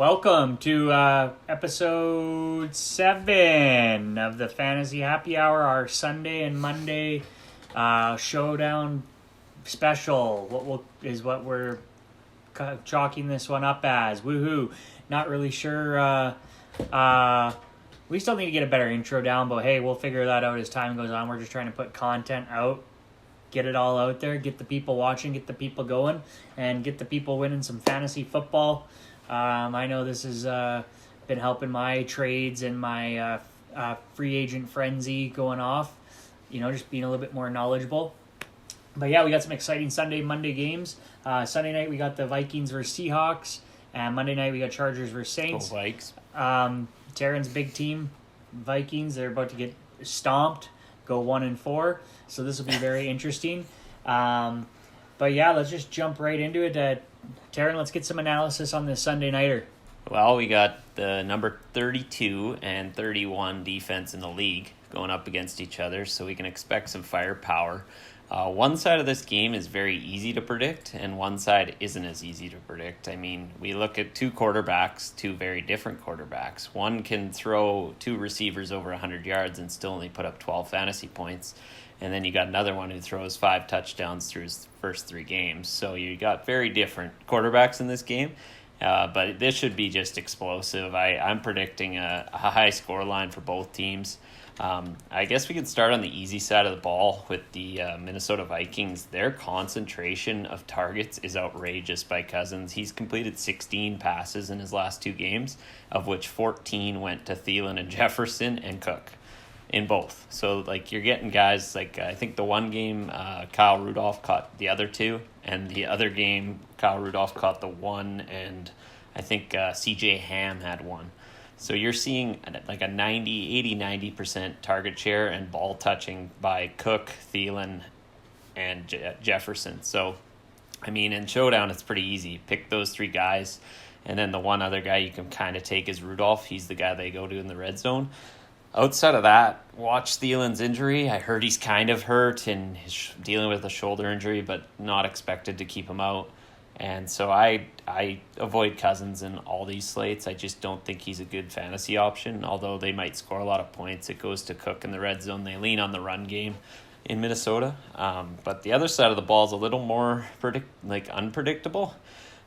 Welcome to episode 7 of the Fantasy Happy Hour, our Sunday and Monday showdown special. What we're chalking this one up as. Woohoo! Not really sure. We still need to get a better intro down, but hey, we'll figure that out as time goes on. We're just trying to put content out, get it all out there, get the people watching, get the people going, and get the people winning some fantasy football. I know this has been helping my trades and my free agent frenzy going off, just being a little bit more knowledgeable. But yeah, we got some exciting Sunday, Monday games. Sunday night, we got the Vikings versus Seahawks, and Monday night, we got Chargers versus Saints. Go Vikes. Taryn's big team, Vikings, they're about to get stomped, go 1-4, so this will be very interesting. But yeah, let's just jump right into it. Taryn, let's get some analysis on this Sunday nighter. Well, we got the number 32 and 31 defense in the league going up against each other, so we can expect some firepower. One side of this game is very easy to predict, and one side isn't as easy to predict. I mean, we look at two quarterbacks, two very different quarterbacks. One can throw two receivers over 100 yards and still only put up 12 fantasy points. And then you got another one who throws 5 touchdowns through his first 3 games. So you got very different quarterbacks in this game. But this should be just explosive. I'm predicting a high score line for both teams. I guess we can start on the easy side of the ball with the Minnesota Vikings. Their concentration of targets is outrageous by Cousins. He's completed 16 passes in his last 2 games, of which 14 went to Thielen and Jefferson and Cook. In both. So, you're getting guys, I think the one game, Kyle Rudolph caught the other 2, and the other game, Kyle Rudolph caught the 1, and I think CJ Ham had 1. So you're seeing a 90% target share and ball touching by Cook, Thielen, and Jefferson. So, in Showdown, it's pretty easy. Pick those 3 guys, and then the one other guy you can kind of take is Rudolph. He's the guy they go to in the red zone. Outside of that, watch Thielen's injury. I heard he's kind of hurt and he's dealing with a shoulder injury, but not expected to keep him out. And so I avoid Cousins in all these slates. I just don't think he's a good fantasy option, although they might score a lot of points. It goes to Cook in the red zone. They lean on the run game in Minnesota. But the other side of the ball is a little more unpredictable.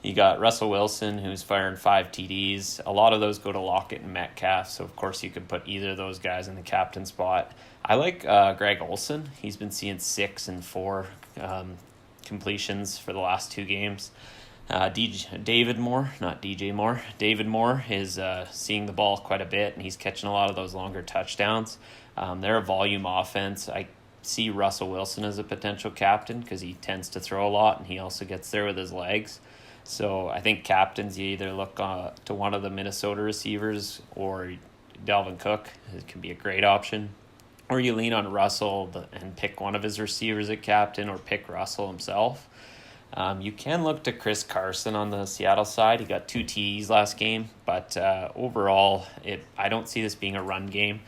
You got Russell Wilson, who's firing 5 TDs. A lot of those go to Lockett and Metcalf, so of course you could put either of those guys in the captain spot. I like Greg Olsen. He's been seeing 6 and 4 completions for the last 2 games. David Moore is seeing the ball quite a bit, and he's catching a lot of those longer touchdowns. They're a volume offense. I see Russell Wilson as a potential captain because he tends to throw a lot, and he also gets there with his legs. So I think captains, you either look to one of the Minnesota receivers or Dalvin Cook. It can be a great option. Or you lean on Russell and pick one of his receivers at captain or pick Russell himself. You can look to Chris Carson on the Seattle side. He got 2 TDs last game. But overall, I don't see this being a run game.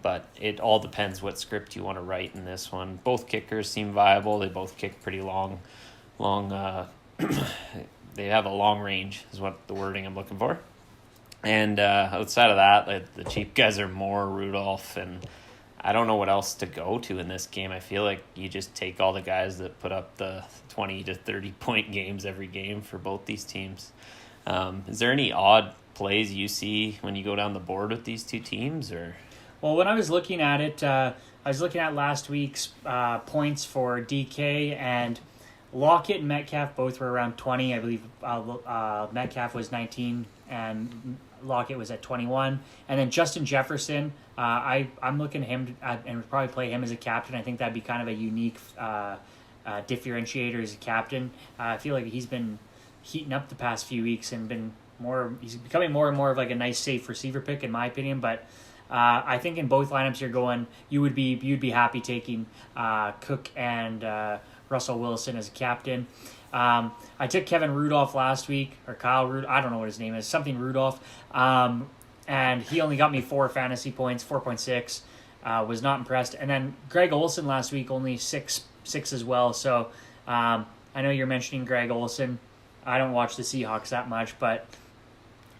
But it all depends what script you want to write in this one. Both kickers seem viable. They both kick pretty long they have a long range is what the wording I'm looking for. And outside of that, the cheap guys are Moore, Rudolph, and I don't know what else to go to in this game. I feel like you just take all the guys that put up the 20 to 30 point games every game for both these teams. Is there any odd plays you see when you go down the board with these 2 teams? Or? Well, when I was looking at it, I was looking at last week's points for DK, and Lockett and Metcalf both were around 20. I believe Metcalf was 19 and Lockett was at 21. And then Justin Jefferson, I'm looking at him and would probably play him as a captain. I think that'd be kind of a unique differentiator as a captain. I feel like he's been heating up the past few weeks and he's becoming more and more of a nice safe receiver pick in my opinion. But I think in both lineups you'd be happy taking Cook and Russell Wilson as a captain. I took Kevin Rudolph last week, or Kyle Rudolph, I don't know what his name is, something Rudolph, and he only got me 4 fantasy points, 4.6, was not impressed. And then Greg Olsen last week, only 6 as well, so I know you're mentioning Greg Olsen. I don't watch the Seahawks that much, but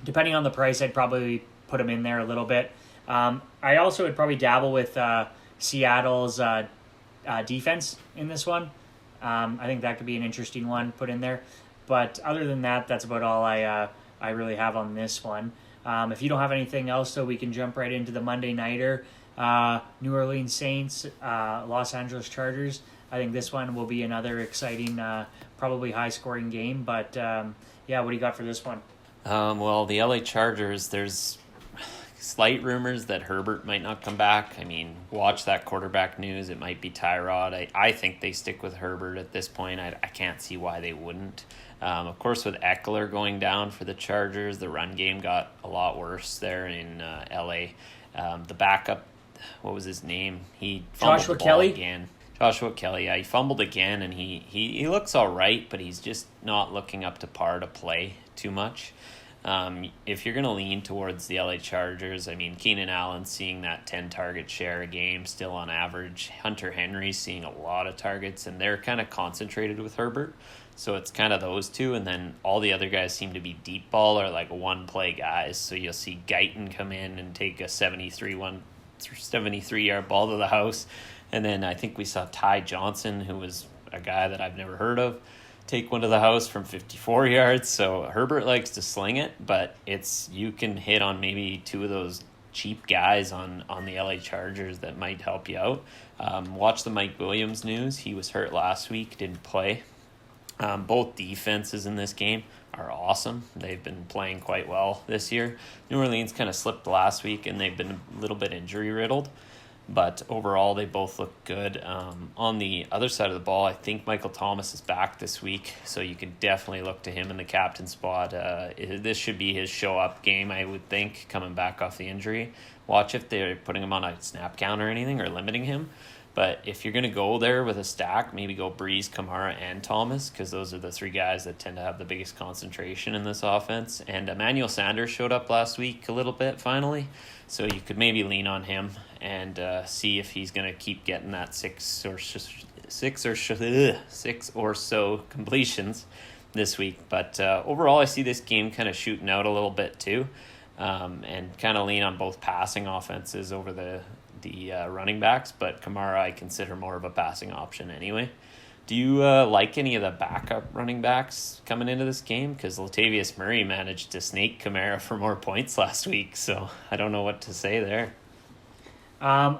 depending on the price, I'd probably put him in there a little bit. I also would probably dabble with Seattle's defense in this one. I think that could be an interesting one put in there. But other than that, that's about all I really have on this one. If you don't have anything else, though, we can jump right into the Monday Nighter. New Orleans Saints, Los Angeles Chargers. I think this one will be another exciting, probably high-scoring game. But, yeah, what do you got for this one? Well, the LA Chargers, there's slight rumors that Herbert might not come back. I mean, watch that quarterback news. It might be Tyrod. I think they stick with Herbert at this point. I can't see why they wouldn't. Of course, with Ekeler going down for the Chargers, the run game got a lot worse there in LA. The backup, what was his name? He fumbled Joshua the ball Kelly? again. Joshua Kelly, yeah, he fumbled again, and he looks all right, but he's just not looking up to par to play too much. If you're going to lean towards the LA Chargers, I mean, Keenan Allen's seeing that 10 target share a game still on average. Hunter Henry's seeing a lot of targets, and they're kind of concentrated with Herbert. So it's kind of those two, and then all the other guys seem to be deep ball or like one-play guys. So you'll see Guyton come in and take a 73-yard ball to the house. And then I think we saw Ty Johnson, who was a guy that I've never heard of, take one to the house from 54 yards. So Herbert likes to sling it, but you can hit on maybe two of those cheap guys on the LA Chargers that might help you out. Watch the Mike Williams news. He was hurt last week, didn't play. Both defenses in this game are awesome. They've been playing quite well this year. New Orleans kind of slipped last week, and they've been a little bit injury-riddled. But overall, they both look good. On the other side of the ball, I think Michael Thomas is back this week, so you can definitely look to him in the captain spot. This should be his show-up game, I would think, coming back off the injury. Watch if they're putting him on a snap count or anything or limiting him. But if you're going to go there with a stack, maybe go Breeze, Kamara, and Thomas, because those are the three guys that tend to have the biggest concentration in this offense. And Emmanuel Sanders showed up last week a little bit, finally. So you could maybe lean on him and see if he's going to keep getting that six or so completions this week. But overall, I see this game kind of shooting out a little bit too, and kind of lean on both passing offenses over the running backs, but Kamara I consider more of a passing option anyway. Do you like any of the backup running backs coming into this game? Because Latavius Murray managed to snake Kamara for more points last week, so I don't know what to say there. I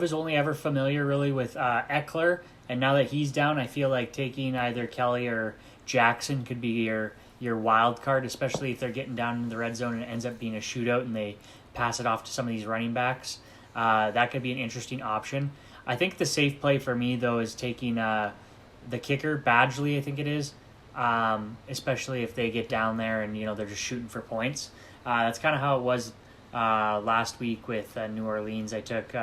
was only ever familiar really with Ekeler, and now that he's down, I feel like taking either Kelly or Jackson could be your wild card, especially if they're getting down in the red zone and it ends up being a shootout and they pass it off to some of these running backs. That could be an interesting option. I think the safe play for me, though, is taking the kicker, Badgley, I think it is, especially if they get down there and, they're just shooting for points. That's kind of how it was last week with New Orleans. I took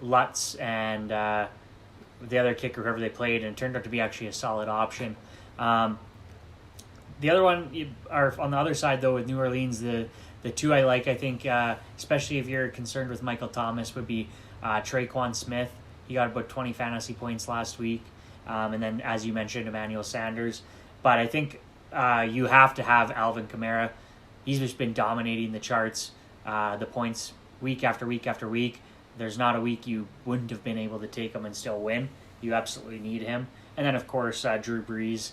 Lutz and the other kicker, whoever they played, and it turned out to be actually a solid option. The other one, are on the other side, though, with New Orleans, the two I like, I think, especially if you're concerned with Michael Thomas, would be Traquan Smith. He got about 20 fantasy points last week. And then, as you mentioned, Emmanuel Sanders. But I think you have to have Alvin Kamara. He's just been dominating the charts, the points week after week after week. There's not a week you wouldn't have been able to take him and still win. You absolutely need him. And then, of course, Drew Brees,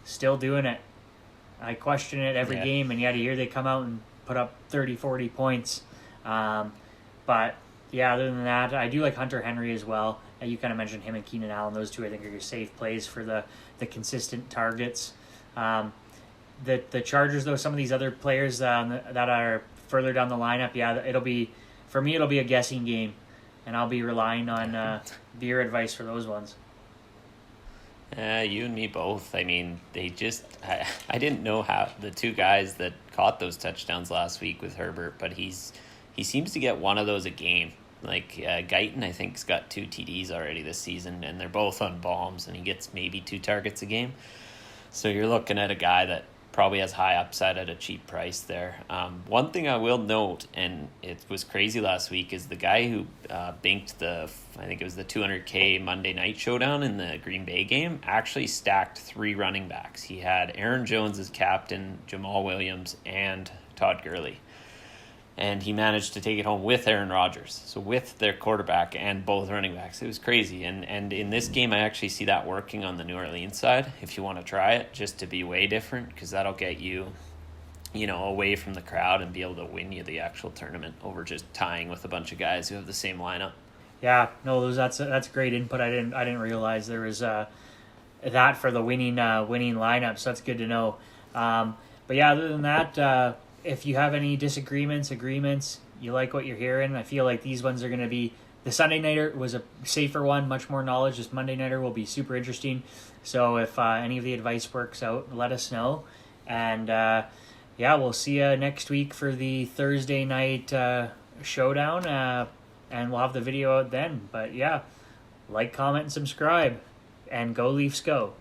still doing it. I question it every game, and yet here they come out and put up 30, 40 points. But, yeah, other than that, I do like Hunter Henry as well. You kind of mentioned him and Keenan Allen. Those two, I think, are your safe plays for the consistent targets. The Chargers, though, some of these other players that are further down the lineup, it'll be a guessing game, and I'll be relying on your advice for those ones. You and me both. I mean, I didn't know how the two guys that caught those touchdowns last week with Herbert, but he seems to get one of those a game. Like Guyton, I think, has got 2 TDs already this season, and they're both on bombs, and he gets maybe 2 targets a game. So you're looking at a guy that probably has high upside at a cheap price there. One thing I will note, and it was crazy last week, is the guy who banked I think it was the 200K Monday Night Showdown in the Green Bay game, actually stacked 3 running backs. He had Aaron Jones as captain, Jamal Williams, and Todd Gurley. And he managed to take it home with Aaron Rodgers, so with their quarterback and both running backs. It was crazy. And in this game, I actually see that working on the New Orleans side, if you want to try it, just to be way different, because that'll get you, away from the crowd and be able to win you the actual tournament over just tying with a bunch of guys who have the same lineup. Yeah, no, that's great input. I didn't realize there was that for the winning lineup, so that's good to know. But yeah, other than that, if you have any disagreements, agreements, you like what you're hearing, I feel like these ones are going to be... The Sunday Nighter was a safer one, much more knowledge. This Monday Nighter will be super interesting. So if any of the advice works out, let us know. And we'll see you next week for the Thursday night showdown. And we'll have the video out then. But yeah, like, comment, and subscribe. And go Leafs go.